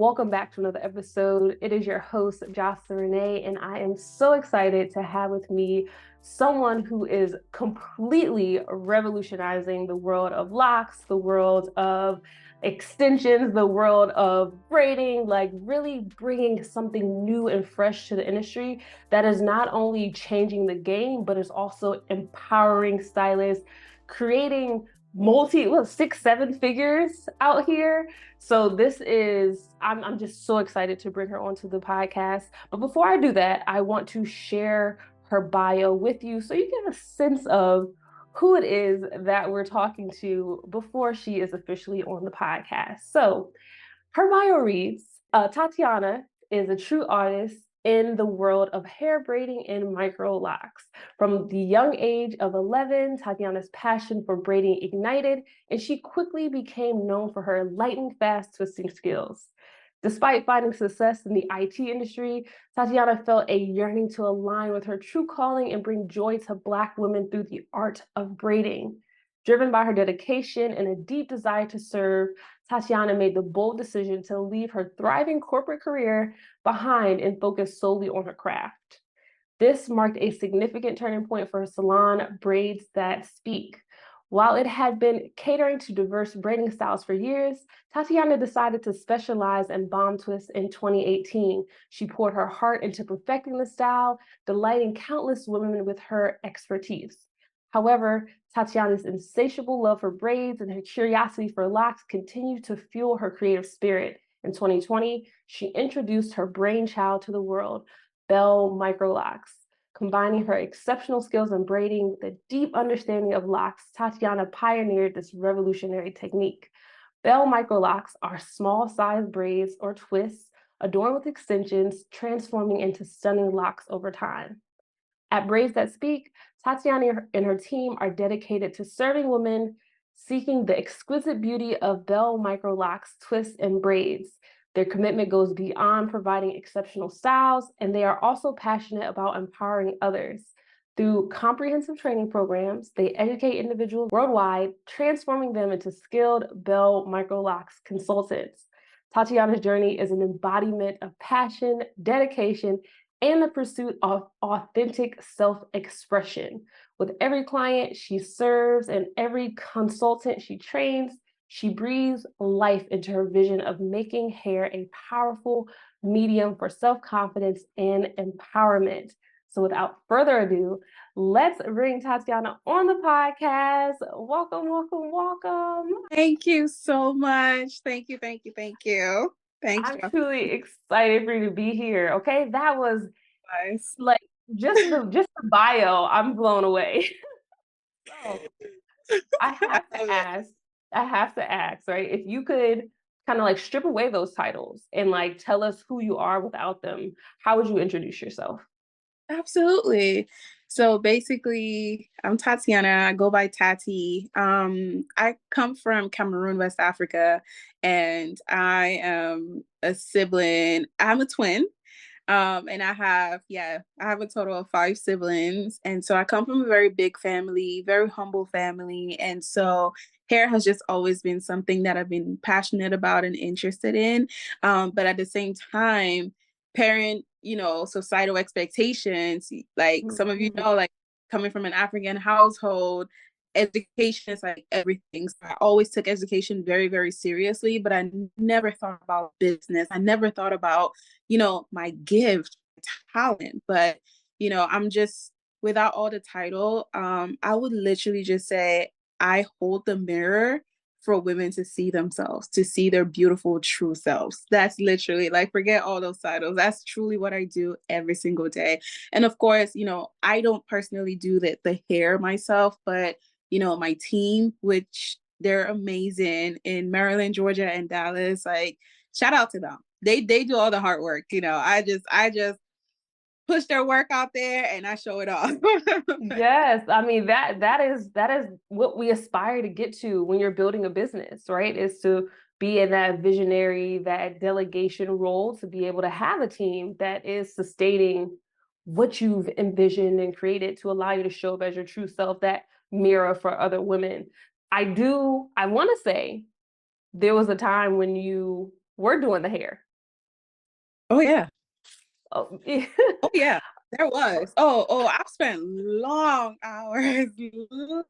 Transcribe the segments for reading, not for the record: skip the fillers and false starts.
welcome back to another episode. It is your host, Jocelyn Renee, and I am so excited to have with me someone who is completely revolutionizing the world of locks, the world of extensions, the world of braiding, like really bringing something new and fresh to the industry that is not only changing the game, but is also empowering stylists, creating six, seven figures out here. So I'm just so excited to bring her onto the podcast. But before I do that, I want to share her bio with you so you get a sense of who it is that we're talking to before she is officially on the podcast. So her bio reads, Tatiana is a true artist in the world of hair braiding and micro locks. From the young age of 11, Tatiana's passion for braiding ignited, and she quickly became known for her lightning fast twisting skills. Despite finding success in the IT industry, Tatiana felt a yearning to align with her true calling and bring joy to Black women through the art of braiding. Driven by her dedication and a deep desire to serve, Tatiana made the bold decision to leave her thriving corporate career behind and focus solely on her craft. This marked a significant turning point for her salon, Braids That Speak. While it had been catering to diverse braiding styles for years, Tatiana decided to specialize in bomb twists in 2018. She poured her heart into perfecting the style, delighting countless women with her expertise. However, Tatiana's insatiable love for braids and her curiosity for locks continued to fuel her creative spirit. In 2020, she introduced her brainchild to the world, Belle Microlocs. Combining her exceptional skills in braiding with a deep understanding of locks, Tatiana pioneered this revolutionary technique. Belle Microlocks are small-sized braids or twists adorned with extensions, transforming into stunning locks over time. At Braids That Speak, Tatiana and her team are dedicated to serving women seeking the exquisite beauty of Belle Microlocks twists and braids. Their commitment goes beyond providing exceptional styles, and they are also passionate about empowering others. Through comprehensive training programs, they educate individuals worldwide, transforming them into skilled Belle Microlocks consultants. Tatiana's journey is an embodiment of passion, dedication, and the pursuit of authentic self-expression. With every client she serves and every consultant she trains, she breathes life into her vision of making hair a powerful medium for self-confidence and empowerment. So without further ado, let's bring Tatiana on the podcast. Welcome, welcome, welcome. Thank you so much. Thank you, thank you, thank you. Thanks, I'm Jocelyn. truly excited for you to be here. Okay, that was Nice. like just the bio. I'm blown away. So I have to ask, right? If you could kind of like strip away those titles and like tell us who you are without them, how would you introduce yourself? Absolutely. So basically, I'm Tatiana. I go by Tati. I come from Cameroon, West Africa, and I am a sibling. I'm a twin. And I have a total of 5 siblings. And so I come from a very big family, very humble family. And so hair has just always been something that I've been passionate about and interested in. But at the same time, parent, societal expectations, like some of you Mhm. know, like coming from an African household, education is like everything. So I always took education very, very seriously, but I never thought about business. I never thought about, my gift, talent. But, I'm just without all the title, I would literally just say I hold the mirror for women to see themselves, to see their beautiful, true selves. That's literally like, forget all those titles. That's truly what I do every single day. And of course, I don't personally do the hair myself, but my team, which they're amazing in Maryland, Georgia, and Dallas. Like, shout out to them. They do all the hard work. I just push their work out there and I show it off. Yes, I mean that is what we aspire to get to when you're building a business, right? Is to be in that visionary, that delegation role, to be able to have a team that is sustaining what you've envisioned and created to allow you to show up as your true self, that mirror for other women. I want to say there was a time when you were doing the hair, Oh yeah. Oh, yeah. Oh yeah, there was. I've spent long hours,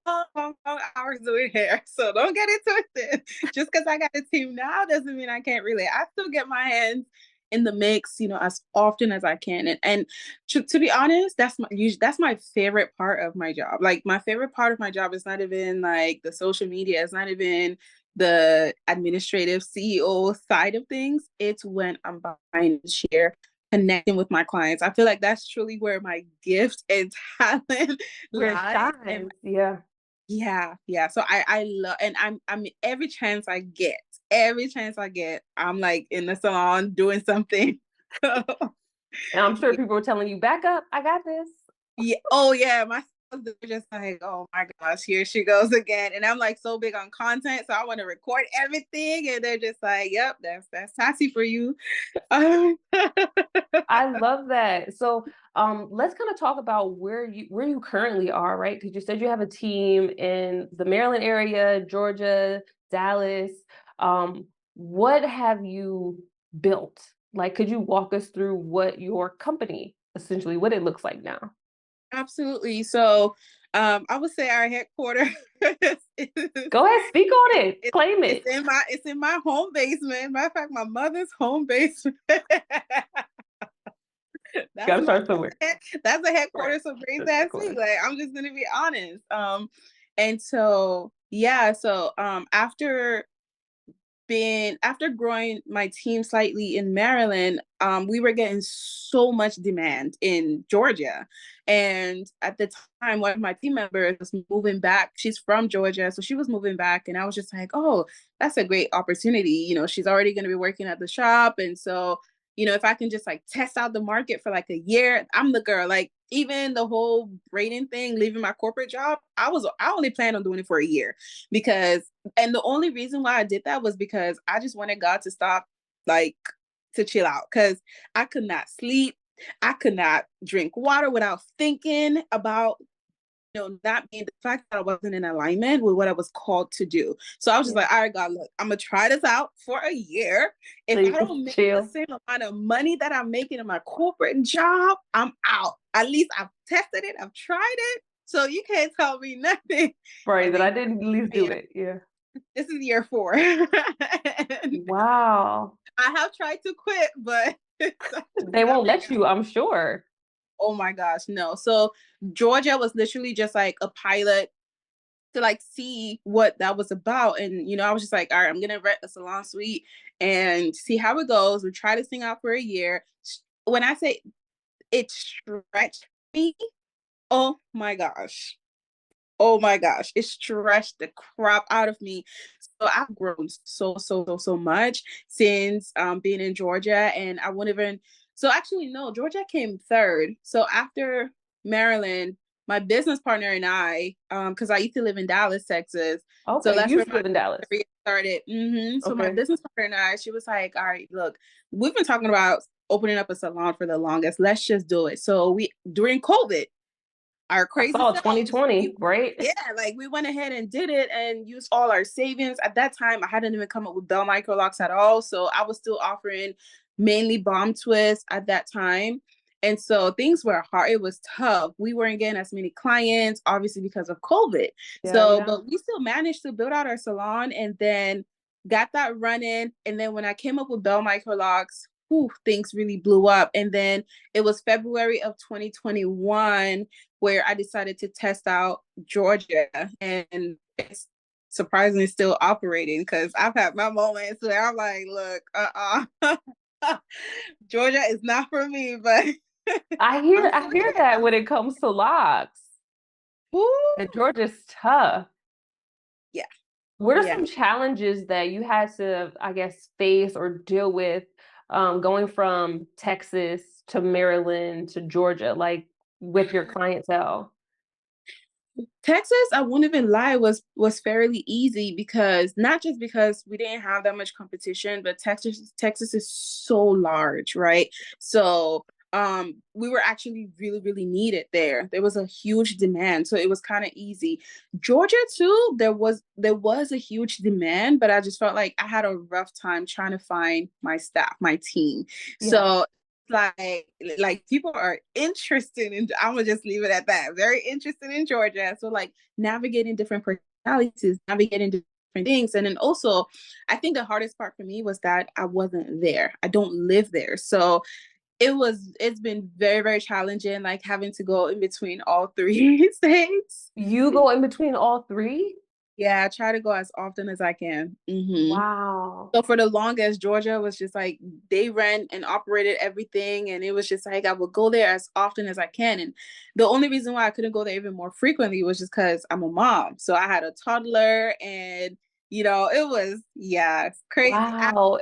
long hours doing hair. So don't get it twisted. Just because I got a team now doesn't mean I can't relate. I still get my hands in the mix, as often as I can. And to be honest, that's my favorite part of my job. Like my favorite part of my job is not even like the social media. It's not even the administrative CEO side of things. It's when I'm behind the chair connecting with my clients. I feel like that's truly where my gift and talent Where it lies. And shines. Yeah. yeah. So I love, and I'm every chance I get, I'm like in the salon doing something. And I'm sure Yeah. people were telling you, back up, I got this. Yeah. Oh yeah. My sons are just like, oh my gosh, here she goes again. And I'm like so big on content, so I want to record everything, and they're just like, yep, that's Tati for you. I love that. So, let's kind of talk about where you currently are, right? Because you said you have a team in the Maryland area, Georgia, Dallas. What have you built? Like, could you walk us through what your company essentially what it looks like now? Absolutely. So, I would say our headquarters is, Go ahead, speak on it, it, it, claim it's it. in my home basement. Matter of fact, my mother's home basement. That's Gotta my start somewhere. that's the Right. headquarters of Braids That's the That Speak. headquarters. Like I'm just gonna be honest. And so yeah, so after growing my team slightly in Maryland, we were getting so much demand in Georgia. And at the time, one of my team members was moving back. She's from Georgia, so she was moving back. And I was just like, oh, that's a great opportunity. She's already going to be working at the shop. And so, if I can just like test out the market for like a year, I'm the girl. Like, even the whole braiding thing, leaving my corporate job, I only planned on doing it for a year because and the only reason why I did that was because I just wanted God to stop, like, to chill out because I could not sleep. I could not drink water without thinking about, not being the fact that I wasn't in alignment with what I was called to do. So I was just Yeah. like, all right, God, look, I'm going to try this out for a year. So If you I can don't make the chill. same amount of money that I'm making in my corporate job, I'm out. At least I've tested it, I've tried it. So you can't tell me nothing. Right, And that then I didn't at least do it. Yeah. this is year 4. And Wow. I have tried to quit, but it's just They not won't working let out. you, I'm sure. Oh my gosh, no. So Georgia was literally just like a pilot to like see what that was about. And I was just like, all right, I'm gonna rent a salon suite and see how it goes. We try this thing out for a year. When I say it stretched me, oh my gosh. Oh my gosh, it stretched the crap out of me. So I've grown so much since being in Georgia, and I wouldn't even. So actually, no, Georgia came third. So after Maryland, my business partner and I, because I used to live in Dallas, Texas, so Okay, you that's where used to my live in Dallas. career started. So my Okay. business partner and I, she was like, "All right, look, we've been talking about opening up a salon for the longest. Let's just do it." So we during COVID, our I crazy saw selves, 2020, right? yeah, like we went ahead and did it and used all our savings. At that time, I hadn't even come up with Belle Microlocs at all. So I was still offering mainly bomb twists at that time. And so things were hard. It was tough. We weren't getting as many clients, obviously, because of COVID. Yeah, So, yeah. but we still managed to build out our salon and then got that running. And then when I came up with Belle Microlocs, whew, things really blew up. And then it was February of 2021 where I decided to test out Georgia, and it's surprisingly still operating because I've had my moments where I'm like, look, Georgia is not for me, but I hear I'm I still hear here. that when it comes to locks. Woo! And Georgia's tough. Yeah, What are yeah. some challenges that you had to, I guess, face or deal with going from Texas to Maryland to Georgia, like with your clientele? Texas, I won't even lie, was fairly easy because not just because we didn't have that much competition, but Texas is so large, right? So we were actually really, really needed there. There was a huge demand, so it was kind of easy. Georgia too, there was a huge demand, but I just felt like I had a rough time trying to find my staff, my team. Yeah. So like people are interested in, I'm gonna just leave it at that, very interested in Georgia. So like navigating different personalities, navigating different things. And then also I think the hardest part for me was that I wasn't there. I don't live there. So it's been very, very challenging, like having to go in between all three states. You go in between all three? Yeah, I try to go as often as I can. Wow. So for the longest, Georgia was just like they ran and operated everything, and it was just like I would go there as often as I can. And the only reason why I couldn't go there even more frequently was just because I'm a mom. So I had a toddler, and it was, yeah, crazy. Wow.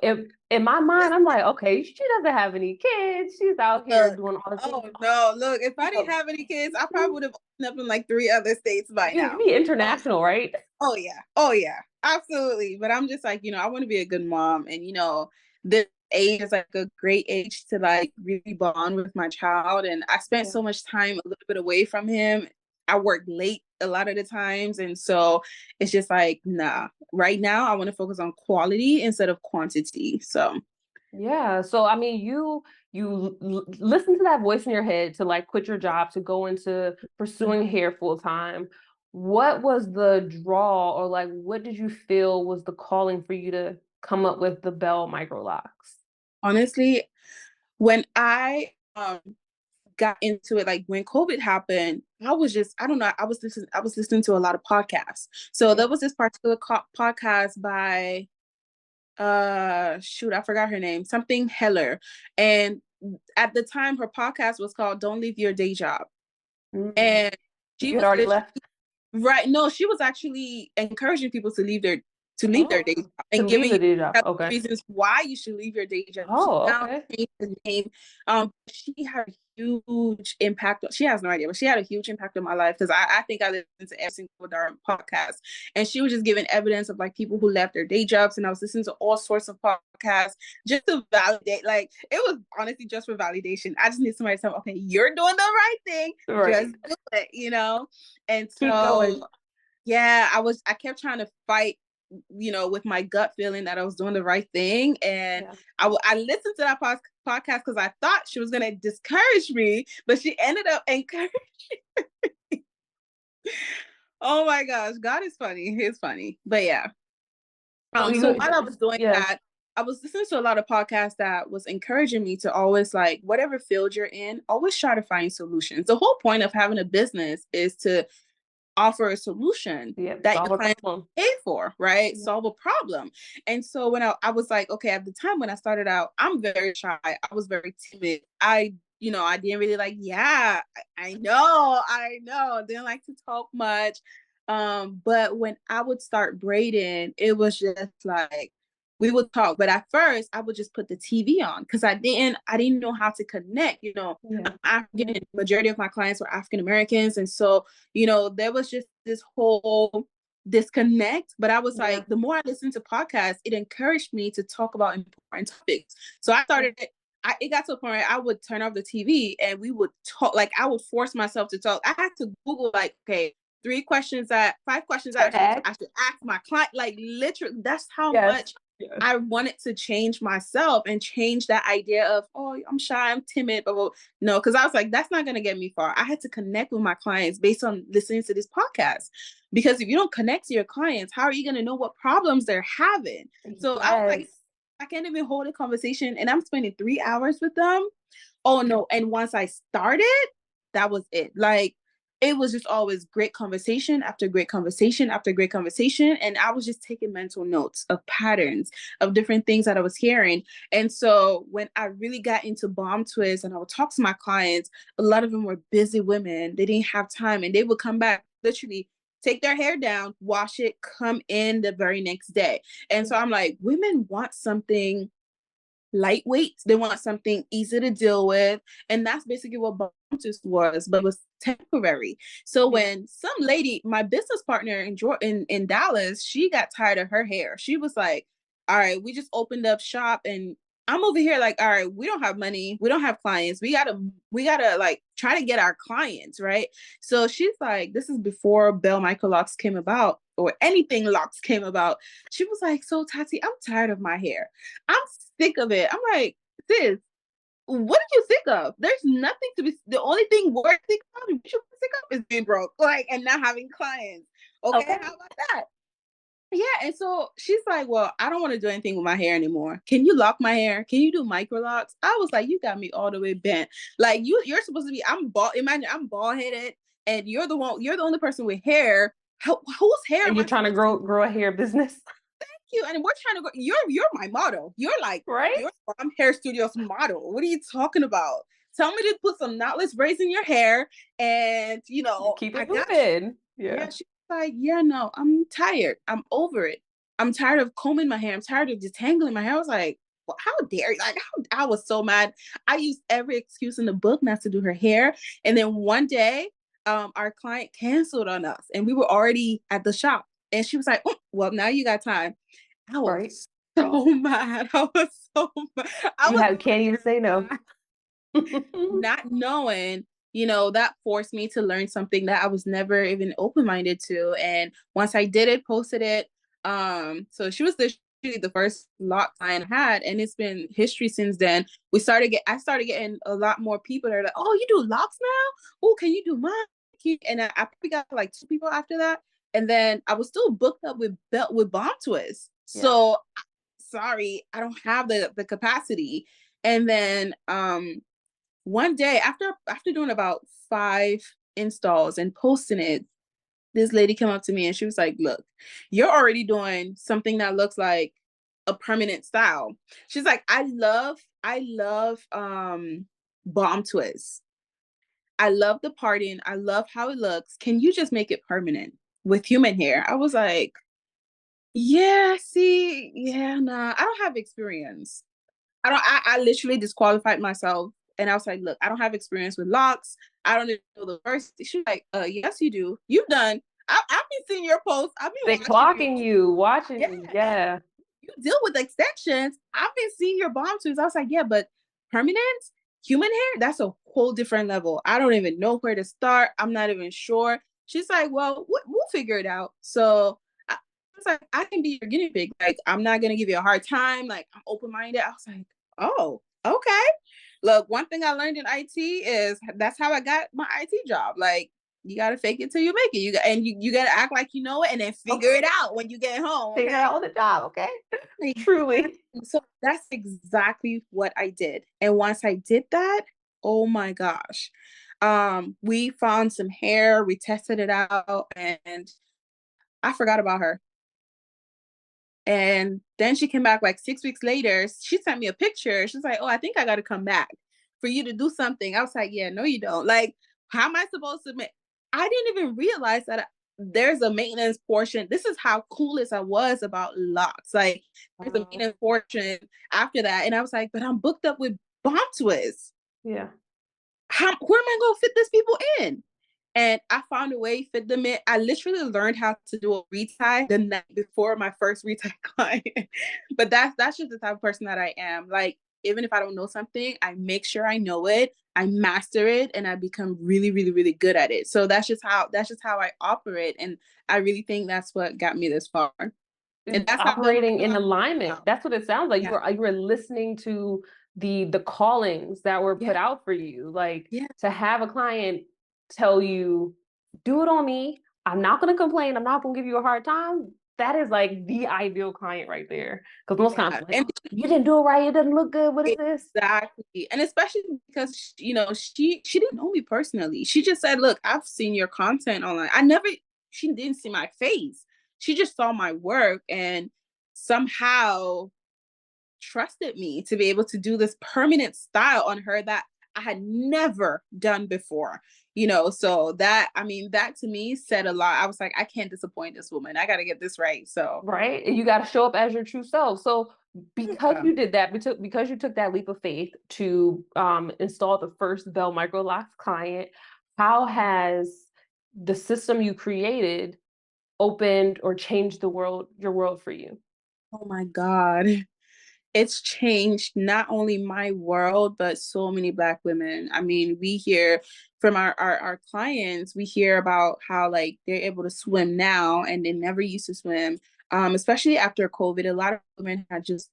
In my mind, I'm like, okay, she doesn't have any kids. She's out here Look, doing all the things. oh no, look, if I didn't Oh, have any kids, I probably would have opened up in like three other states by you now. be international, right? Oh yeah. Oh yeah. Absolutely. But I'm just like, I want to be a good mom. And this age is like a great age to like really bond with my child. And I spent Yeah. so much time a little bit away from him. I work late a lot of the times. And so it's just like, nah. Right now I want to focus on quality instead of quantity. So Yeah. So I mean, listen to that voice in your head to like quit your job to go into pursuing hair full time. What was the draw, or like what did you feel was the calling for you to come up with the Belle Microlocs? honestly, when I got into it, like when COVID happened, I don't know, I was listening to a lot of podcasts. So Yeah. there was this particular podcast by shoot, I forgot her name, something Heller. And at the time her podcast was called Don't Leave Your Day Job. Mm. And she You had was already literally left. right. No, she was actually encouraging people to leave their day Oh, job to and leave giving you the day job. Okay. reasons why you should leave your day job. She Oh, now okay. changed the name. She had a huge impact. She has no idea, but she had a huge impact on my life because I think I listened to every single darn podcast, and she was just giving evidence of like people who left their day jobs, and I was listening to all sorts of podcasts just to validate. Like it was honestly just for validation. I just need somebody to tell me, okay, you're doing the right thing. Just Right. do it. And Keep so going. yeah, I kept trying to fight, with my gut feeling that I was doing the right thing. And Yeah. I listened to that podcast because I thought she was going to discourage me, but she ended up encouraging. Oh my gosh, God is funny. He's funny. But yeah. So So while I was doing yeah. that, I was listening to a lot of podcasts that was encouraging me to always like whatever field you're in, always try to find solutions. The whole point of having a business is to offer a solution Yep. that Solve your a client problem. pay for, right? Yeah. Solve a problem. And so when I was like, okay, at the time when I started out, I'm very shy. I was very timid. I didn't really like, yeah, I know. Didn't like to talk much. But when I would start braiding, it was just like we would talk. But at first I would just put the TV on because I didn't know how to connect. Yeah. I'm African, and majority of my clients were African Americans. And so there was just this whole disconnect. But I was Yeah. like, the more I listened to podcasts, it encouraged me to talk about important topics. So it got to a point where I would turn off the TV and we would talk. Like I would force myself to talk. I had to Google like, okay, 5 questions I should ask my client. Like literally, that's how Yes. much Yes. I wanted to change myself and change that idea of, oh, I'm shy, I'm timid, but no, because I was like, that's not going to get me far. I had to connect with my clients based on listening to this podcast. Because if you don't connect to your clients, how are you going to know what problems they're having? So I was like, Yes. I can't even hold a conversation and I'm spending 3 hours with them. Oh no. And once I started, that was it. Like it was just always great conversation after great conversation after great conversation. And I was just taking mental notes of patterns of different things that I was hearing. And so when I really got into bomb twists and I would talk to my clients, a lot of them were busy women. They didn't have time and they would come back literally take their hair down, wash it, come in the very next day. And so I'm like, women want something lightweight. They want something easy to deal with. And that's basically what Bontus was, but it was temporary. So Yeah. when some lady, my business partner in Dallas, she got tired of her hair. She was like, all right, we just opened up shop and I'm over here like, all right, we don't have money, we don't have clients, we gotta like try to get our clients, right? So she's like, this is before Belle Microlocs came about or anything locks came about. She was like, so Tati, I'm tired of my hair. I'm sick of it. I'm like, sis, what do you think of? There's nothing to be. The only thing worth thinking about, you should think of, is being broke, like, and not having clients. Okay, Okay. how about that? Yeah, and so she's like, "Well, I don't want to do anything with my hair anymore. Can you lock my hair? Can you do micro locks?" I was like, "You got me all the way bent. Like you're supposed to be. I'm bald. Imagine I'm bald headed, and you're the one. You're the only person with hair. Whose hair And am you're I trying to supposed to grow a hair business, you? And we're trying to go. You're my model. You're like right? you're from Hair Studios model. What are you talking about? Tell me to put some knotless braids in your hair, and Keep I it got you." moving. Yeah, Yeah. she's like, yeah, no, I'm tired. I'm over it. I'm tired of combing my hair. I'm tired of detangling my hair. I was like, well, how dare you? Like, I was so mad. I used every excuse in the book not to do her hair. And then one day, our client canceled on us and we were already at the shop. And she was like, "Oh, well, now you got time." I Right. was so mad. I was so mad. I You was have can't even say no. not knowing, that forced me to learn something that I was never even open-minded to. And once I did it, posted it, so she was literally the first lock client I had, and it's been history since then. I started getting a lot more people that are like, "Oh, you do locks now? Oh, can you do mine?" And I probably got like two people after that. And then I was still booked up with bomb twists. Yeah. So sorry, I don't have the capacity. And then one day after doing about 5 installs and posting it, this lady came up to me and she was like, "Look, you're already doing something that looks like a permanent style." She's like, I love bomb twists. I love the parting. I love how it looks. Can you just make it permanent with human hair?" I was like, yeah, see, yeah, nah, I don't have experience. I literally disqualified myself. And I was like, look, I don't have experience with locks. I don't know the first. She's like, yes, you do. You've done. I've been seeing your posts. I've They been watching you. clocking you, watching Yeah. you. And Yeah. you deal with extensions. I've been seeing your bomb tubes. I was like, yeah, but permanent human hair, that's a whole different level. I don't even know where to start. I'm not even sure. She's like, well, we'll figure it out. So I was like, I can be your guinea pig. Like, I'm not gonna give you a hard time. Like, I'm open minded. I was like, oh, okay. Look, one thing I learned in IT is that's how I got my IT job. Like, you gotta fake it till you make it. You gotta act like you know it, and then figure Okay. it out when you get home. Figure Okay. out the job. Okay. Exactly. Truly. So that's exactly what I did. And once I did that, oh my gosh. We found some hair, we tested it out, and I forgot about her. And then she came back like 6 weeks later. She sent me a picture. She's like, "Oh, I think I got to come back for you to do something." I was like, "Yeah, no, you don't." Like, how am I supposed to I didn't even realize that there's a maintenance portion. This is how clueless I was about locks. Like, there's a maintenance portion after that. And I was like, "But I'm booked up with bomb twists. Yeah. Where am I going to fit these people in?" And I found a way to fit them in. I literally learned how to do a retie the night before my first retie client. But that's just the type of person that I am. Like, even if I don't know something, I make sure I know it, I master it, and I become really, really, really good at it. So that's just how I operate. And I really think that's what got me this far. And that's how Belle Operating in Microlocs came alignment. out. That's what it sounds like. Yeah. You were listening to the callings that were Yeah. put out for you. Like Yeah. to have a client tell you, do it on me. I'm not gonna complain. I'm not gonna give you a hard time. That is like the ideal client right there. Because most Yeah. clients are like, And you didn't do it right, it doesn't look good. What is this? exactly. And especially because she didn't know me personally. She just said, "Look, I've seen your content online." She didn't see my face. She just saw my work and somehow trusted me to be able to do this permanent style on her that I had never done before. So that to me said a lot. I was like, I can't disappoint this woman. I got to get this right. So, Right? And you got to show up as your true self. So because yeah. you did that, because you took that leap of faith to install the first Belle Microlocs client, how has the system you created opened or changed your world for you? Oh my God. It's changed not only my world, but so many Black women. I mean, we hear from our clients, we hear about how like they're able to swim now and they never used to swim. Especially after COVID, a lot of women had just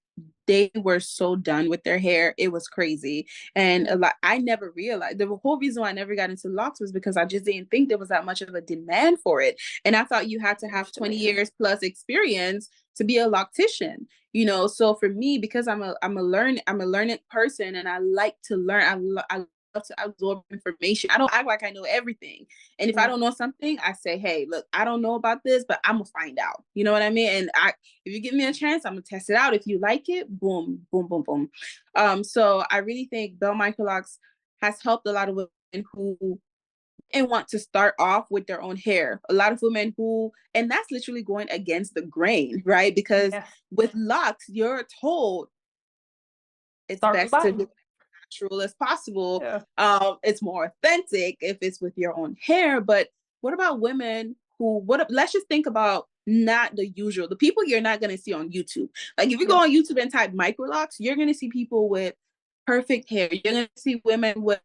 they were so done with their hair. It was crazy. And a lot I never realized the whole reason why I never got into locks was because I just didn't think there was that much of a demand for it. And I thought you had to have 20 years plus experience to be a loctician, you know. So for me, because I'm a learning person, and I like to learn. I love to absorb information. I don't act like I know everything, and if I don't know something, I say, hey, look, I don't know about this, but I'm gonna find out, you know what I mean? And I if you give me a chance, I'm gonna test it out. If you like it, boom, boom, boom, boom. So I really think Belle Microlocs has helped a lot of women who and want to start off with their own hair. A lot of women who, and that's literally going against the grain, right? Because Yes. with locks, you're told it's Start with best to body. do it natural as possible. Yeah. It's more authentic if it's with your own hair. But what about women who, let's just think about not the usual, the people you're not going to see on YouTube. Like if you go Yep. on YouTube and type microlocks, you're going to see people with perfect hair. You're going to see women with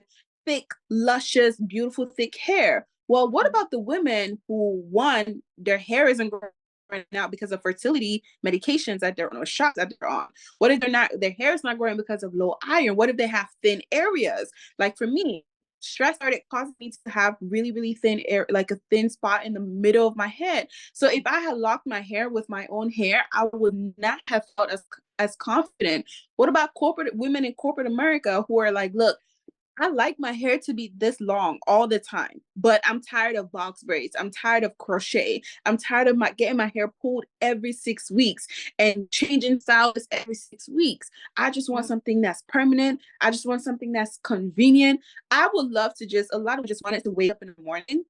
thick, luscious, beautiful, thick hair. Well, what about the women who, one, their hair isn't growing right now because of fertility medications that they're on or shots that they're on? What if their hair is not growing because of low iron? What if they have thin areas? Like for me, stress started causing me to have really, really thin air, like a thin spot in the middle of my head. So if I had locked my hair with my own hair, I would not have felt as confident. What about corporate women in corporate America who are like, look, I like my hair to be this long all the time, but I'm tired of box braids. I'm tired of crochet. I'm tired of getting my hair pulled every 6 weeks and changing styles every 6 weeks. I just want Yep. something that's permanent. I just want something that's convenient. I would love to a lot of just wanted to wake up in the morning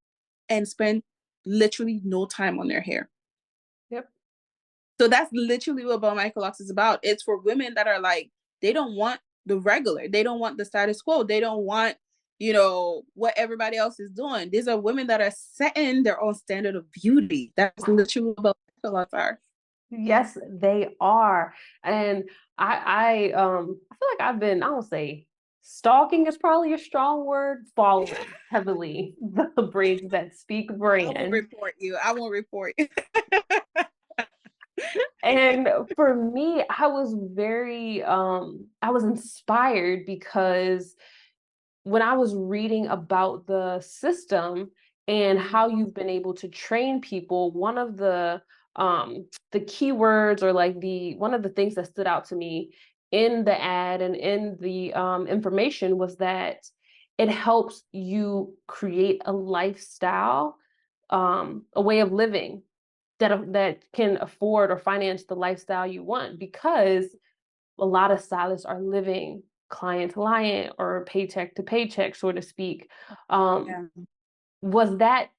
and spend literally no time on their hair. Yep. So that's literally what Belle Microlocs is about. It's for women that are like, they don't want the regular. They don't want the status quo. They don't want, what everybody else is doing. These are women that are setting their own standard of beauty. That's literally what Belle Microlocs are. Yes, they are. And I feel like I've been, I don't say stalking is probably a strong word, following heavily the Braids That Speak I won't brand. report you. I won't report you. And for me, I was inspired because when I was reading about the system and how you've been able to train people, one of the keywords or like the one of the things that stood out to me in the ad and in the information was that it helps you create a lifestyle, a way of living that can afford or finance the lifestyle you want, because a lot of stylists are living client to client or paycheck to paycheck, so to speak. Um, Yeah. was that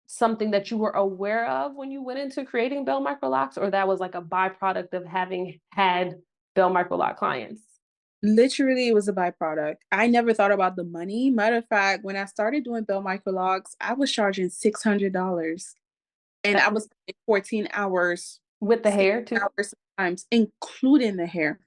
something that you were aware of when you went into creating Belle Microlocs, or that was like a byproduct of having had Belle Microloc clients? Literally, it was a byproduct. I never thought about the money. Matter of fact, when I started doing Belle Micrologs, I was charging $600. And That I was 14 hours, with the hair too? hours sometimes, including the hair,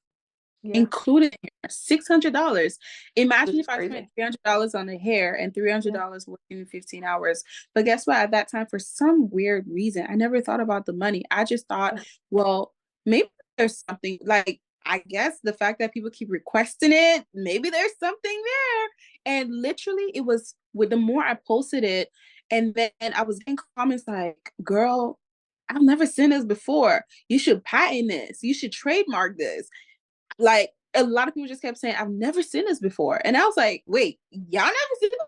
Yeah, including the hair, $600. which Imagine is if I spent crazy. $300 on the hair and Yeah, $300 working in 15 hours. But guess what? At that time, for some weird reason, I never thought about the money. I just thought, yeah, well, maybe there's something like, I guess the fact that people keep requesting it, maybe there's something there. And literally, it was with the more I posted it, and then I was getting comments like, girl, I've never seen this before. You should patent this. You should trademark this. Like a lot of people just kept saying, I've never seen this before. And I was like, wait, y'all never seen this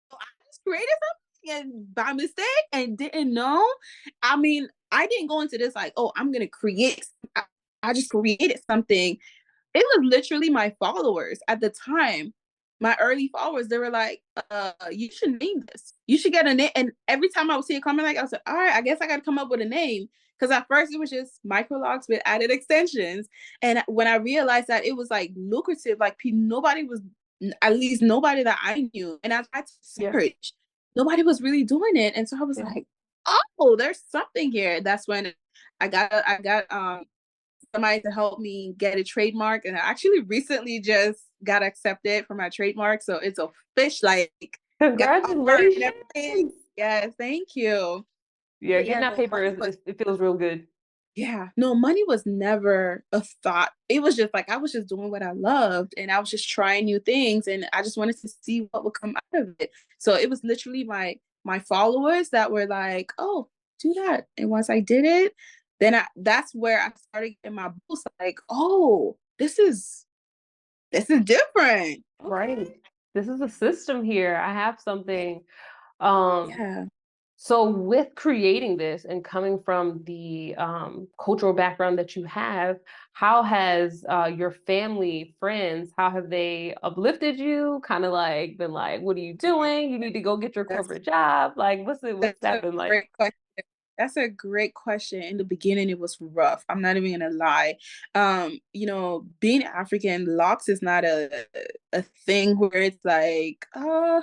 before? I just created something and by mistake and didn't know. I mean, I didn't go into this like, oh, I'm gonna create. I just created something. It was literally my followers at the time, my early followers. They were like, you should name this. You should get a name. And every time I would see a comment, like I was like, all right, I guess I got to come up with a name. Because at first it was just micrologs with added extensions. And when I realized that it was like lucrative, like nobody was, at least nobody that I knew. And I tried to yeah, search, nobody was really doing it. And so I was yeah. like, oh, there's something here. That's when I got somebody to help me get a trademark, and I actually recently just got accepted for my trademark, so it's a fish like got offer and everything. Congratulations. Yes, thank you. Yeah, But getting yeah, that no, paper money was it feels real good. yeah, no, money was never a thought. It was just like I was just doing what I loved and I was just trying new things and I just wanted to see what would come out of it. So it was literally my followers that were like, "Oh, do that." And once I did it, then that's where I started getting my boost like, "Oh, this is different." Right. Okay. This is a system here. I have something. Um, Yeah. so with creating this and coming from the cultural background that you have, how has your family, friends, how have they uplifted you? Kind of like been like, what are you doing? You need to go get your That's corporate job. Like, what's that's that a been like? great question. That's a great question. In the beginning, it was rough. I'm not even gonna lie. Being African, locks is not a thing where it's like, oh,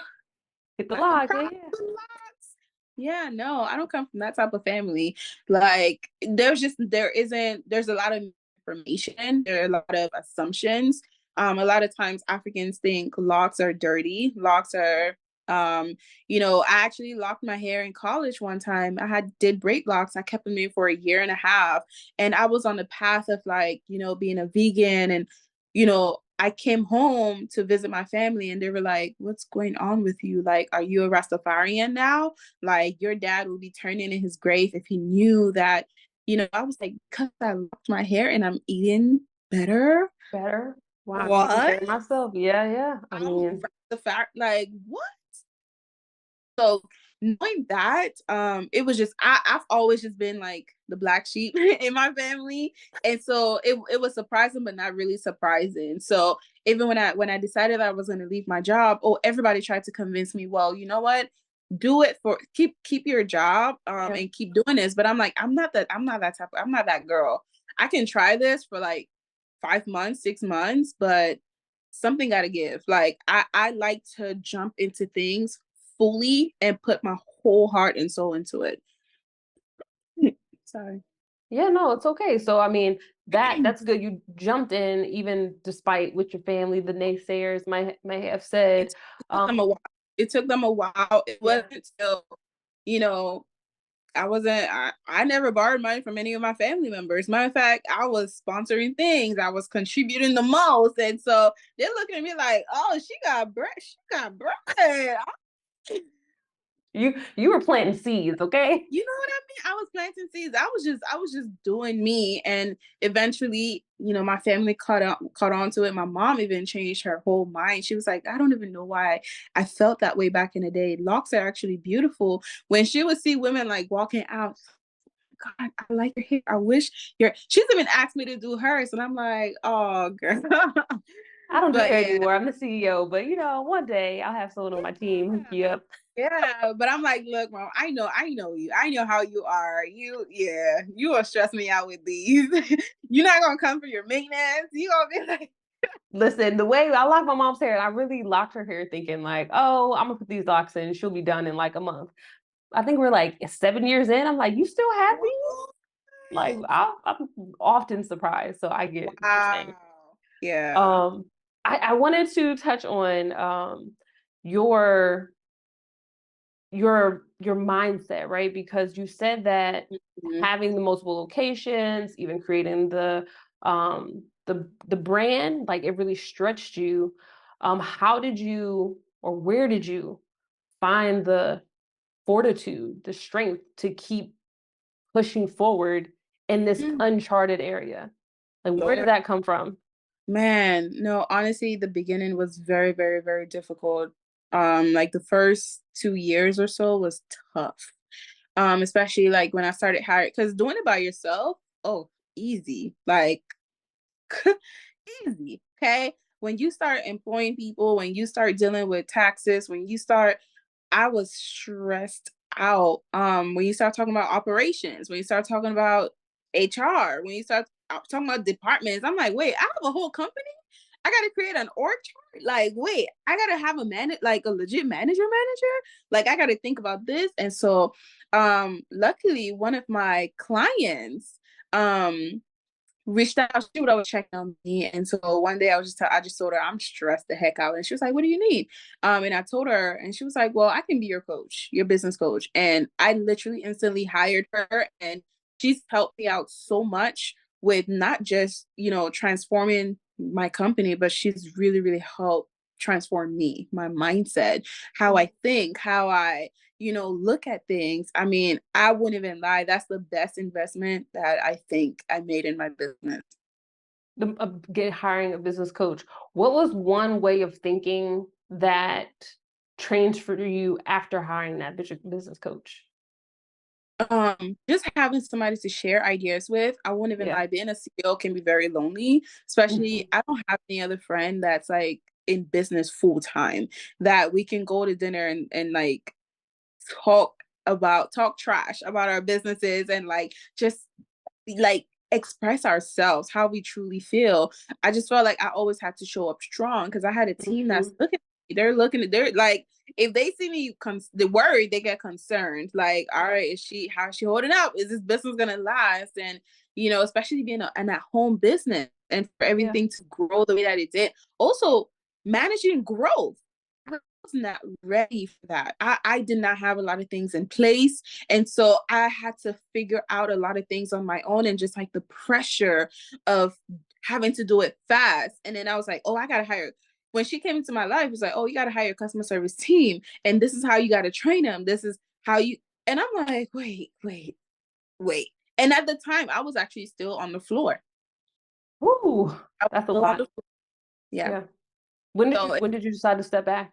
Hit the I'm log, proud yeah, of yeah. the locks. Yeah, no, I don't come from that type of family. Like, there's a lot of information. There are a lot of assumptions. A lot of times Africans think locks are dirty. Locks are um, I actually locked my hair in college one time. I had did braid locks. I kept them in for a year and a half. And I was on the path of like, being a vegan and I came home to visit my family and they were like, "What's going on with you? Like, are you a Rastafarian now? Like, your dad will be turning in his grave if he knew that." I was like, "Because I locked my hair and I'm eating better." Better. Wow, taking What? care of myself. Yeah, yeah. I I'm mean, the fact, like, what? So knowing that, it was just I've always just been like the black sheep in my family. And so it was surprising, but not really surprising. So even when I decided I was gonna leave my job, oh, everybody tried to convince me, well, you know what? Do it for keep your job yeah. and keep doing this. But I'm like, I'm not that girl. I can try this for like 5 months, 6 months, but something gotta give. Like I like to jump into things fully and put my whole heart and soul into it. Sorry. Yeah, no, it's okay. So I mean, that's good. You jumped in even despite what your family, the naysayers may have said. It took them a while. It took them a while. It Yeah. wasn't until, you know, I never borrowed money from any of my family members. Matter of fact, I was sponsoring things. I was contributing the most. And so they're looking at me like, oh, she got bread. She got bread. You were planting seeds, okay? You know what I mean? I was planting seeds. I was just doing me. And eventually, my family caught on to it. My mom even changed her whole mind. She was like, I don't even know why I felt that way back in the day. Locks are actually beautiful. When she would see women like walking out, God, I like your hair. I wish your she's even asked me to do hers. And I'm like, oh girl. I don't do But hair yeah. anymore. I'm the CEO, but one day I'll have someone on my team hook you up. Yeah, but I'm like, look, mom, I know you. I know how you are. Yeah, you will stress me out with these. You're not gonna come for your maintenance. You gonna be like, Listen, the way I locked my mom's hair, I really locked her hair thinking like, oh, I'm gonna put these locks in, she'll be done in like a month. I think we're like 7 years in. I'm like, you still have these? Like, I'm often surprised. So I get what you're saying. wow. Yeah. Um, I wanted to touch on your your mindset, right? Because you said that Mhm. having the multiple locations, even creating the brand, like it really stretched you. How did you or where did you find the fortitude, the strength to keep pushing forward in this Mm, uncharted area? Like, where did Lord. that come from? Man, no, honestly, the beginning was very, very, very difficult. Like the first 2 years or so was tough. Especially like when I started hiring, because doing it by yourself, oh, easy. Like easy. Okay. When you start employing people, when you start dealing with taxes, I was stressed out. When you start talking about operations, when you start talking about HR, when you start talking about departments, I'm like, wait, I have a whole company. I got to create an org chart. Like, wait, I got to have like a legit manager. Like, I got to think about this. And so, luckily, one of my clients, um, reached out. She would always check on me. And so one day I just told her I'm stressed the heck out. And she was like, what do you need? And I told her, and she was like, well, I can be your coach, your business coach. And I literally instantly hired her, and she's helped me out so much with not just, transforming my company, but she's really, really helped transform me, my mindset, how I think, how I look at things. I mean, I wouldn't even lie. That's the best investment that I think I made in my business. Get hiring a business coach. What was one way of thinking that changed for you after hiring that business coach? Just having somebody to share ideas with. I won't even Yeah. lie, being a CEO can be very lonely, especially Mhm. I don't have any other friend that's like in business full time that we can go to dinner and like talk trash about our businesses and like just like express ourselves how we truly feel. I just felt like I always had to show up strong because I had a team that's Mhm. looking at me. They're like, if they see me they're worried, they get concerned. Like, all Yeah. right, how's she holding up? Is this business gonna last? And especially being an at home business and for Yeah. everything to grow the way that it did. Also managing growth. Was not ready for that. I did not have a lot of things in place. And so I had to figure out a lot of things on my own, and just like the pressure of having to do it fast. And then I was like, oh, I got to hire. When she came into my life, it was like, oh, you got to hire a customer service team. And this is how you got to train them. This is how you. And I'm like, wait. And at the time, I was actually still on the floor. Ooh, I was that's a still on lot. the floor. Yeah. Yeah. When did you So when did you decide to step back?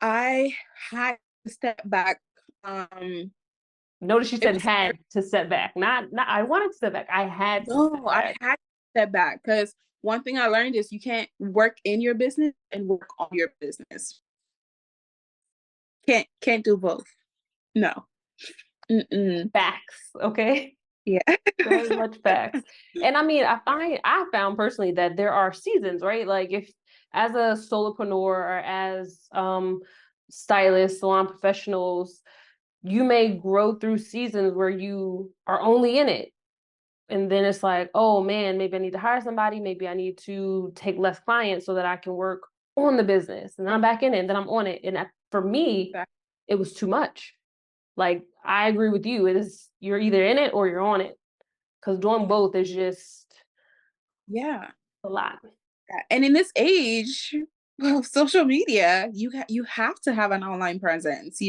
I had to step back. Um, Notice you it said was had to step back. Not I wanted to step back. I had to No, step I back. had to step back because one thing I learned is you can't work in your business and work on your business. Can't do both. No. Mm-mm. Facts, okay? Yeah. Very much facts. And I mean, I found personally that there are seasons, right? Like if as a solopreneur or as stylists, salon professionals, you may grow through seasons where you are only in it. And then it's like, oh man, maybe I need to hire somebody, maybe I need to take less clients so that I can work on the business. And then I'm back in it, and then I'm on it. And for me, it was too much. Like I agree with you. It is you're either in it or you're on it. Because doing both is just Yeah. a lot. And in this age of social media, you have to have an online presence.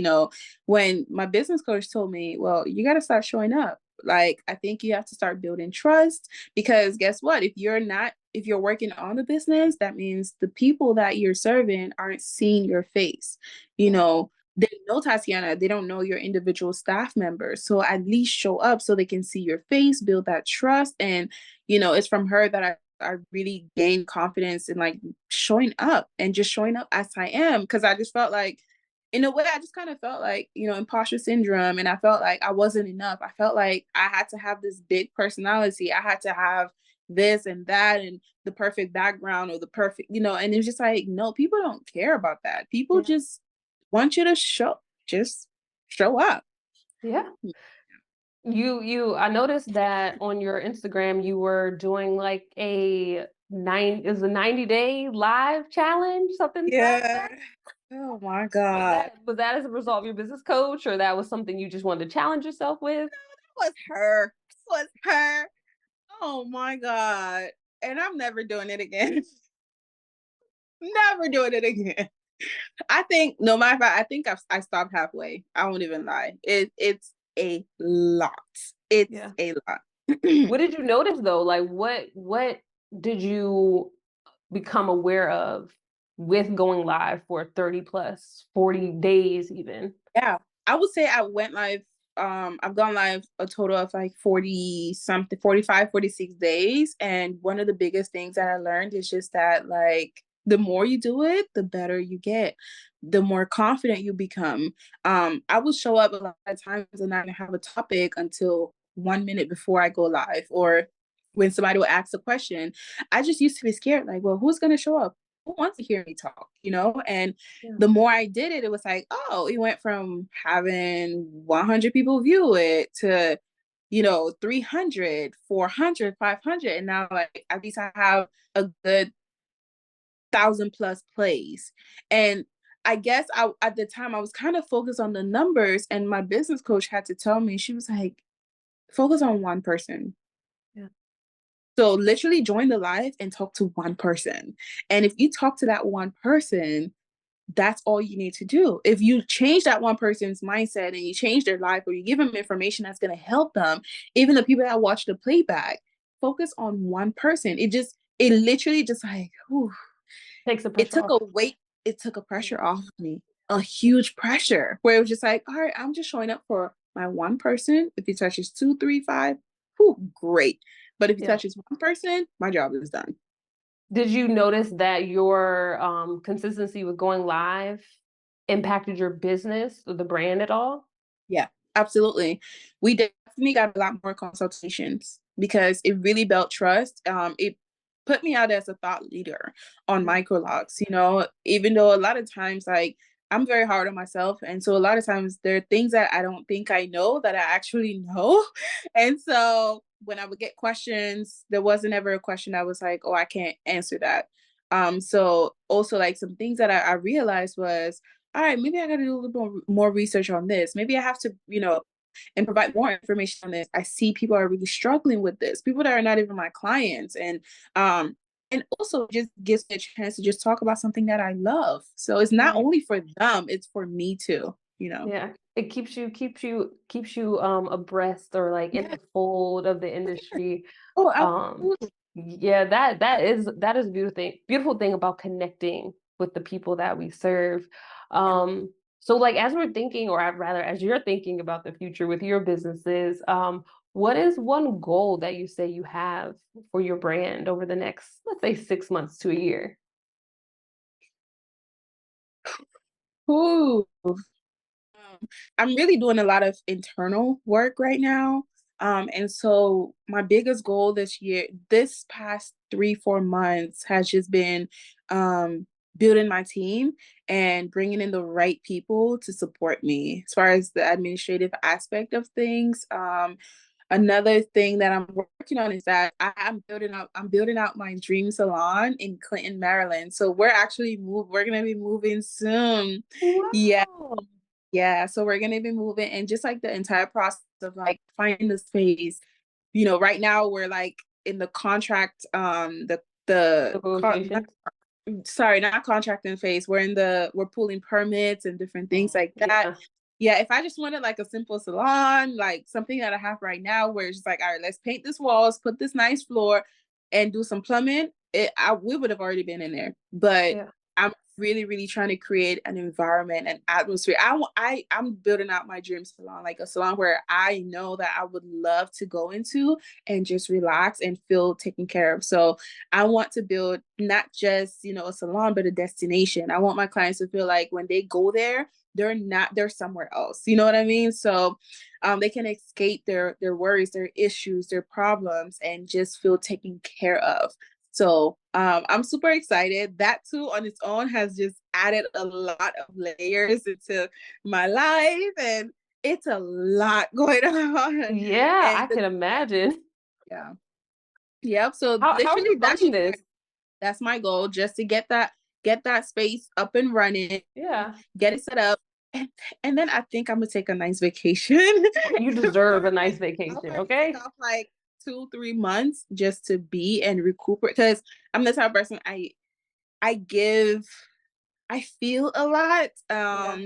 When my business coach told me, well, you got to start showing up. Like, I think you have to start building trust, because guess what? If you're working on the business, that means the people that you're serving aren't seeing your face. You Yeah. know, they know Tatiana, they don't know your individual staff members. So at least show up so they can see your face, build that trust. And, it's from her that I really gained confidence in like showing up and just showing up as I am. Because I just felt like, in a way, I just kind of felt like, imposter syndrome. And I felt like I wasn't enough. I felt like I had to have this big personality. I had to have this and that and the perfect background or the perfect, and it's just like, no, people don't care about that. People Yeah. just want you to just show up. Yeah. I noticed that on your Instagram you were doing like a 90-day live challenge, something to that Yeah. effect. Oh my Was God. that as a result of your business coach, or that was something you just wanted to challenge yourself with? Was her. Was her. Oh my God. And I'm never doing it again. Never doing it again. I think no matter I think I stopped halfway. I won't even lie. It's a lot. It's Yeah. a lot. What did you notice though? Like what did you become aware of with going live for 30 plus 40 days even? Yeah. I would say I went live. I've gone live a total of like 40 something, 45, 46 days. And one of the biggest things that I learned is just that like the more you do it, the better you get, the more confident you become. I will show up a lot of times and not have a topic until 1 minute before I go live, or when somebody will ask a question. I just used to be scared, like, well, who's gonna show up? Who wants to hear me talk, And Yeah. the more I did it, it was like, oh, it went from having 100 people view it to, 300, 400, 500, and now like at least I have a good 1,000+ plays. And I guess at the time I was kind of focused on the numbers, and my business coach had to tell me, she was like, focus on one person. Yeah. So literally join the live and talk to one person. And if you talk to that one person, that's all you need to do. If you change that one person's mindset and you change their life, or you give them information that's going to help them, even the people that watch the playback, focus on one person. It literally just like, whew, Takes the it pressure took off. a weight, it took a pressure off of me, a huge pressure where it was just like, all right, I'm just showing up for my one person. If he touches two, three, five, whew, great. But if he Yeah. touches one person, my job is done. Did you notice that your consistency with going live impacted your business or the brand at all? Yeah, absolutely. We definitely got a lot more consultations because it really built trust. It put me out as a thought leader on Yeah. Microlocs, even though a lot of times, like, I'm very hard on myself. And so a lot of times there are things that I don't think I know that I actually know. And so when I would get questions, there wasn't ever a question that was like, oh, I can't answer that. So also like some things that I realized was, all right, maybe I got to do a little more research on this. Maybe I have to, and provide more information on this. I see people are really struggling with this, people that are not even my clients. And also just gives me a chance to just talk about something that I love. So it's not Right. only for them, it's for me too. Yeah. It keeps you abreast or like in Yeah. the fold of the industry. Oh, Um absolutely. yeah, that is beautiful thing about connecting with the people that we serve. Yeah. So like as we're thinking, or rather as you're thinking about the future with your businesses, what is one goal that you say you have for your brand over the next, let's say, 6 months to a year? Ooh. I'm really doing a lot of internal work right now. And so my biggest goal this past 3, 4 months, has just been building my team and bringing in the right people to support me as far as the administrative aspect of things. Another thing that I'm working on is that I'm building out my dream salon in Clinton, Maryland. So we're gonna be moving soon. Yeah. Wow. Yeah, so we're gonna be moving, and just like the entire process of like finding the space, right now we're like in the contract, Negotiations. sorry, not contracting phase. We're pulling permits and different things Oh, like that. yeah. Yeah, if I just wanted like a simple salon, like something that I have right now, where it's just like, all right, let's paint this walls, put this nice floor, and do some plumbing, we would have already been in there. But Yeah. I'm really, really trying to create an environment, an atmosphere. I'm building out my dream salon, like a salon where I know that I would love to go into and just relax and feel taken care of. So I want to build not just, a salon, but a destination. I want my clients to feel like when they go there, they're somewhere else. You know what I mean? So they can escape their worries, their issues, their problems, and just feel taken care of. So I'm super excited. That too on its own has just added a lot of layers into my life, and it's a lot going on. Yeah, I And can imagine. yeah. Yep. So How are you literally funding this? that's my goal, just to get that space up and running, Yeah. get it set up, and and then I think I'm gonna take a nice vacation. You deserve a nice I'll vacation, probably take okay? off like 2, 3 months just to be and recuperate, because I'm the type of person, I give, I feel a lot. Yeah.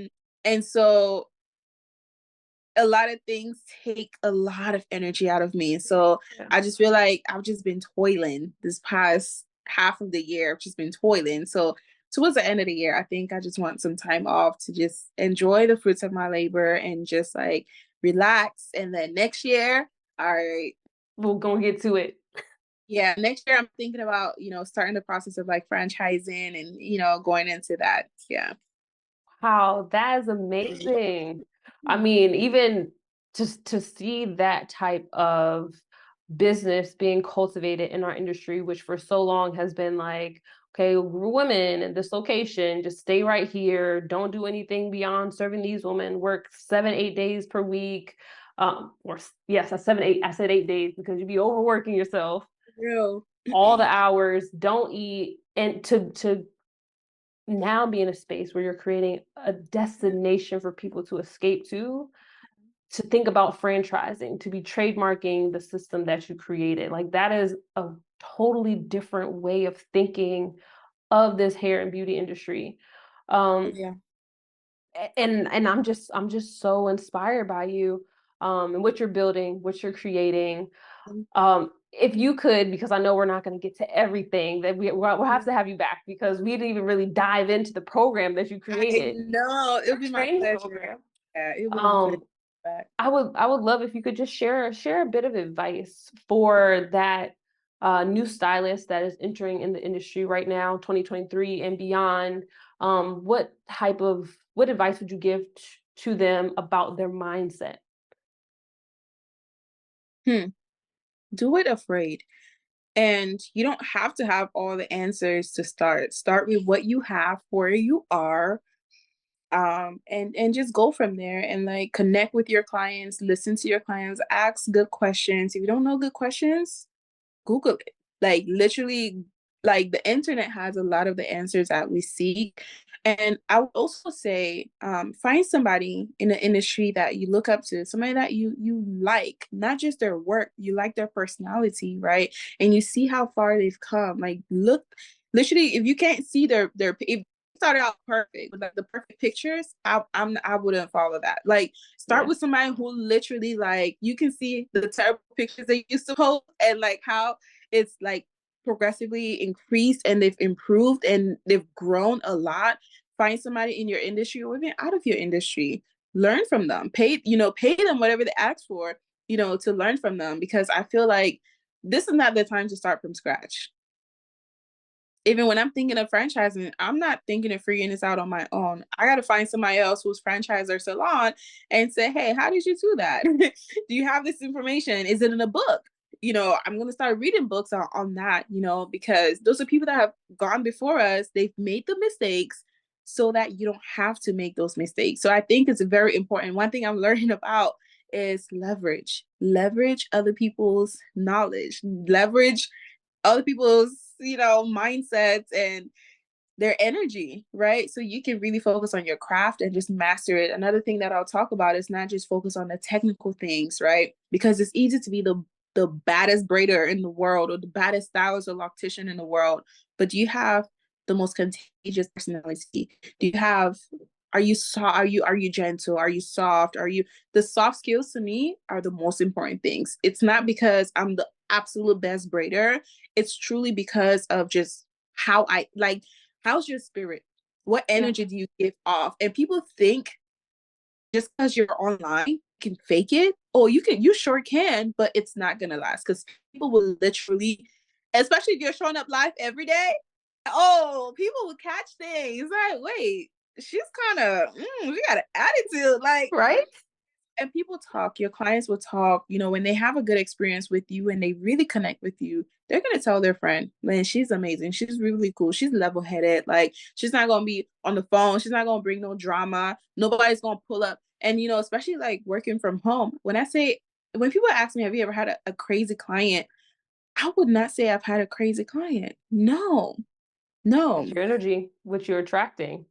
And so a lot of things take a lot of energy out of me. So Yeah. I just feel like I've just been toiling this past half of the year. I've just been toiling. So towards the end of the year, I think I just want some time off to just enjoy the fruits of my labor and just like relax. And then next year, all right, We're gonna get to it. yeah, next year I'm thinking about, starting the process of like franchising and, going into that. Yeah. Wow, that is amazing. I mean, even just to see that type of business being cultivated in our industry, which for so long has been like, okay, we're women in this location, just stay right here. Don't do anything beyond serving these women, work 7, 8 days per week. Or yes, I said 8. I said 8 days because you'd be overworking yourself Real. all the hours, don't eat, and to now be in a space where you're creating a destination for people to escape to think about franchising, to be trademarking the system that you created. Like that is a totally different way of thinking of this hair and beauty industry. Yeah. And I'm just so inspired by you, and what you're building, what you're creating. If you could, because I know we're not going to get to everything, that we'll have to have you back because we didn't even really dive into the program that you I created, know. It your would be my training pleasure. program. Yeah, it would be my pleasure. Um, I would love if you could just share a bit of advice for that new stylist that is entering in the industry right now, 2023 and beyond. What advice would you give to them about their mindset? Do it afraid. And you don't have to have all the answers to start. Start with what you have, where you are, and just go from there and like connect with your clients, listen to your clients, ask good questions. If you don't know good questions, Google it. Like literally, like the internet has a lot of the answers that we seek. And I would also say, find somebody in the industry that you look up to, somebody that you like, not just their work, you like their personality, right? And you see how far they've come. Like look, literally, if you can't see their if started out perfect with like the perfect pictures, I wouldn't follow that. Like start Yeah, with somebody who literally like you can see the terrible pictures they used to post and like how it's like progressively increased and they've improved and they've grown a lot. Find somebody in your industry or even out of your industry, learn from them, pay them whatever they ask for, to learn from them, because I feel like this is not the time to start from scratch. Even when I'm thinking of franchising, I'm not thinking of figuring this out on my own. I got to find somebody else who's franchised their salon and say, hey, how did you do that? Do you have this information? Is it in a book? I'm going to start reading books on that, because those are people that have gone before us. They've made the mistakes so that you don't have to make those mistakes. So I think it's very important. One thing I'm learning about is leverage other people's knowledge, leverage other people's mindsets and their energy, right? So you can really focus on your craft and just master it. Another thing that I'll talk about is not just focus on the technical things, right? Because it's easy to be the baddest braider in the world or the baddest stylist or loctician in the world, but do you have the most contagious personality? Do you have are you gentle? Are you soft? Are you the soft skills to me are the most important things. It's not because I'm the absolute best braider. It's truly because of just how I like how's your spirit? What yeah, energy do you give off? And people think just because you're online, you can fake it. Oh, you sure can, but it's not gonna last because people will literally, especially if you're showing up live every day. Oh, people will catch things. Like, wait, she's kind of, she got an attitude. Like, right. and people talk, your clients will talk, when they have a good experience with you and they really connect with you, they're going to tell their friend, man, she's amazing, she's really cool, she's level-headed, like she's not going to be on the phone, she's not going to bring no drama, nobody's going to pull up. And especially like working from home, when people ask me, have you ever had a crazy client, I would not say I've had a crazy client. No, That's no. your energy, what you're attracting.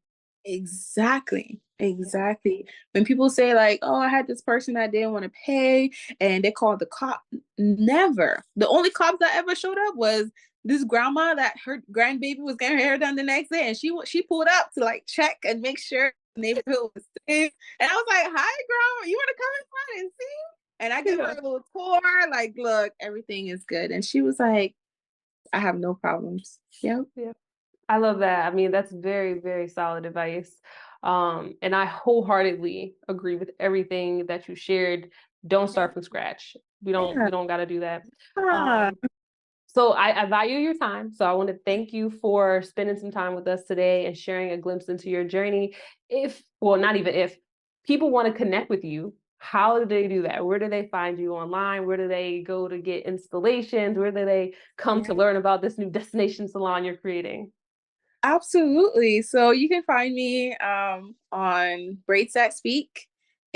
Exactly. Yeah. Exactly. When people say like, "Oh, I had this person that didn't want to pay and they called the cop." Never. The only cops that ever showed up was this grandma that her grandbaby was getting her hair done the next day, and she pulled up to like check and make sure the neighborhood was safe. And I was like, "Hi, grandma, you want to come inside and see?" And I gave her Yeah. a little tour, like, "Look, everything is good." And she was like, "I have no problems." Yep. Yeah. I love that. I mean, that's very, very solid advice. And I wholeheartedly agree with everything that you shared. Don't start from scratch. We don't Yeah. we don't got to do that. So I value your time. So I want to thank you for spending some time with us today and sharing a glimpse into your journey. Well, not even if people want to connect with you, how do they do that? Where do they find you online? Where do they go to get installations? Where do they come to Yeah. learn about this new destination salon you're creating? Absolutely. So you can find me on Braids That Speak,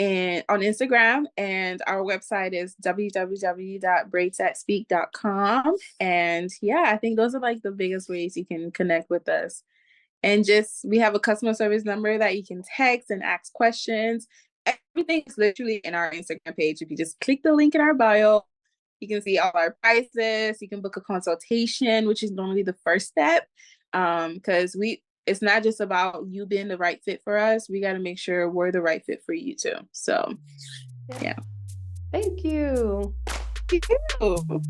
and on Instagram, and our website is www.braidsthatspeak.com. And yeah, I think those are like the biggest ways you can connect with us. And just we have a customer service number that you can text and ask questions. Everything is literally in our Instagram page. If you just click the link in our bio, you can see all our prices. You can book a consultation, which is normally the first step. Because it's not just about you being the right fit for us. We got to make sure we're the right fit for you too. So yeah. Thank you. Thank you.